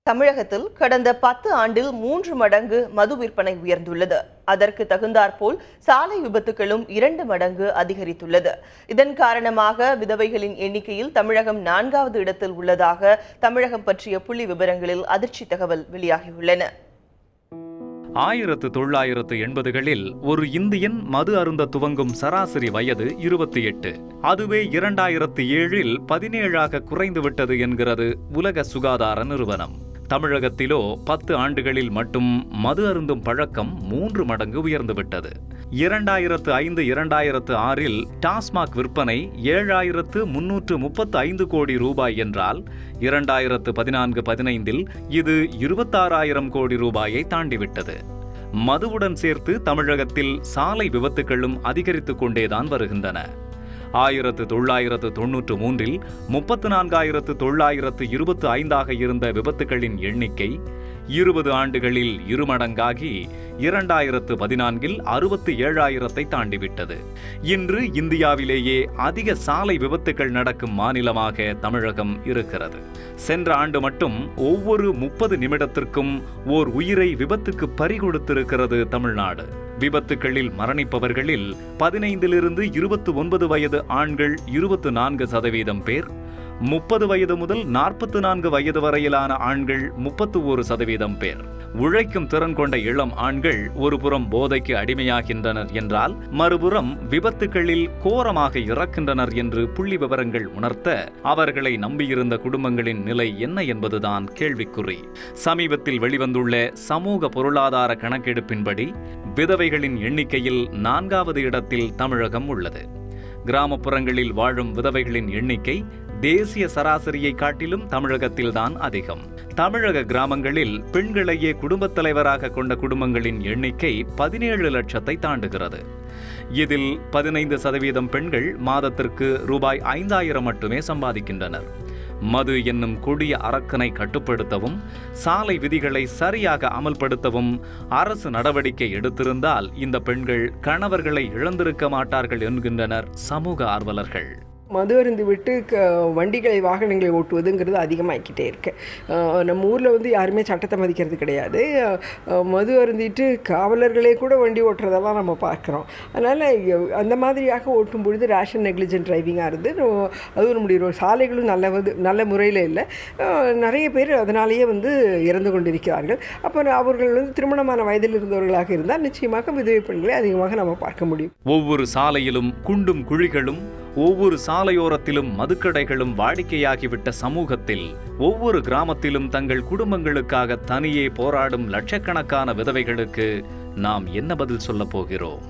தமிழகத்தில் கடந்த 10 ஆண்டில் 3 மடங்கு மது விற்பனை உயர்ந்துள்ளது. அதற்கு தகுந்தாற்போல் சாலை விபத்துகளும் 2 மடங்கு அதிகரித்துள்ளது. இதன் காரணமாக விதவைகளின் எண்ணிக்கையில் தமிழகம் 4வது இடத்தில் உள்ளதாக தமிழகம் பற்றிய புள்ளி விவரங்களில் அதிர்ச்சி தகவல் வெளியாகியுள்ளன. 1980களில் ஒரு இந்தியன் மது அருந்த துவங்கும் சராசரி வயது 28. அதுவே 2007இல் 17ஆக குறைந்துவிட்டது என்கிறது உலக சுகாதார நிறுவனம். தமிழகத்திலோ 10 ஆண்டுகளில் மட்டும் மது அருந்தும் பழக்கம் 3 மடங்கு உயர்ந்துவிட்டது. 2005-2006இல் டாஸ்மாக் விற்பனை 7,335 கோடி ரூபாய் என்றால் 2014-15இல் இது 26,000 கோடி ரூபாயை தாண்டிவிட்டது. மதுவுடன் சேர்த்து தமிழகத்தில் சாலை விபத்துகளும் அதிகரித்துக் கொண்டேதான் வருகின்றன. 1993இல் 34,925ஆக இருந்த விபத்துகளின் எண்ணிக்கை 20 ஆண்டுகளில் 2 மடங்காகி 2014இல் 67,000ஐ தாண்டிவிட்டது. இன்று இந்தியாவிலேயே அதிக சாலை விபத்துகள் நடக்கும் மாநிலமாக தமிழகம் இருக்கிறது. சென்ற ஆண்டு மட்டும் ஒவ்வொரு 30 நிமிடத்திற்கும் ஓர் உயிரை விபத்துக்கு பறிகொடுத்திருக்கிறது தமிழ்நாடு. விபத்துகளில் மரணிப்பவர்களில் 15லிருந்து 29 வயது ஆண்கள் 24% பேர், 30 வயது முதல் 44 வயது வரையிலான ஆண்கள் 31% பேர். உழைக்கும் திறன் கொண்ட இளம் ஆண்கள் ஒருபுறம் போதைக்கு அடிமையாகின்றனர் என்றால், மறுபுறம் விபத்துகளில் கோரமாக இறக்கின்றனர் என்று புள்ளி விவரங்கள் உணர்த்த, அவர்களை நம்பியிருந்த குடும்பங்களின் நிலை என்ன என்பதுதான் கேள்விக்குறி. சமீபத்தில் வெளிவந்துள்ள சமூக பொருளாதார கணக்கெடுப்பின்படி விதவைகளின் எண்ணிக்கையில் 4வது இடத்தில் தமிழகம் உள்ளது. கிராமப்புறங்களில் வாழும் விதவைகளின் எண்ணிக்கை தேசிய சராசரியை காட்டிலும் தமிழகத்தில்தான் அதிகம். தமிழக கிராமங்களில் பெண்களையே குடும்பத் தலைவராக கொண்ட குடும்பங்களின் எண்ணிக்கை 17 லட்சத்தை தாண்டுகிறது. இதில் 15% பெண்கள் மாதத்திற்கு ரூபாய் 5,000 மட்டுமே சம்பாதிக்கின்றனர். மது என்னும் கொடிய அரக்கனை கட்டுப்படுத்தவும் சாலை விதிகளை சரியாக அமல்படுத்தவும் அரசு நடவடிக்கை எடுத்திருந்தால் இந்த பெண்கள் கணவர்களை இழந்திருக்க மாட்டார்கள் என்கின்றனர் சமூக ஆர்வலர்கள். மது அருந்து விட்டு வண்டிகளை வாகனங்களை ஓட்டுவதுங்கிறது அதிகமாகிக்கிட்டே இருக்கு. நம்ம ஊரில் யாருமே சட்டத்தை மதிக்கிறது கிடையாது. மது அருந்திட்டு காவலர்களே கூட வண்டி ஓட்டுறதெல்லாம் நம்ம பார்க்குறோம். அதனால் அந்த மாதிரியாக ஓட்டும் பொழுது ரேஷன் நெக்லிஜென்ட் டிரைவிங்காக இருந்து அதுவும் நம்முடைய சாலைகளும் நல்ல முறையில் இல்லை. நிறைய பேர் அதனாலேயே இறந்து கொண்டிருக்கிறார்கள். அப்போ அவர்கள் திருமணமான வயதில் இருந்தவர்களாக இருந்தால் நிச்சயமாக விதவை பெண்களை அதிகமாக நம்ம பார்க்க முடியும். ஒவ்வொரு சாலையிலும் குண்டும் குழிகளும், ஒவ்வொரு சாலையோரத்திலும் மதுக்கடைகளும் வாடிக்கையாகிவிட்ட சமூகத்தில் ஒவ்வொரு கிராமத்திலும் தங்கள் குடும்பங்களுக்காக தனியே போராடும் லட்சக்கணக்கான விதவைகளுக்கு நாம் என்ன பதில் சொல்லப் போகிறோம்?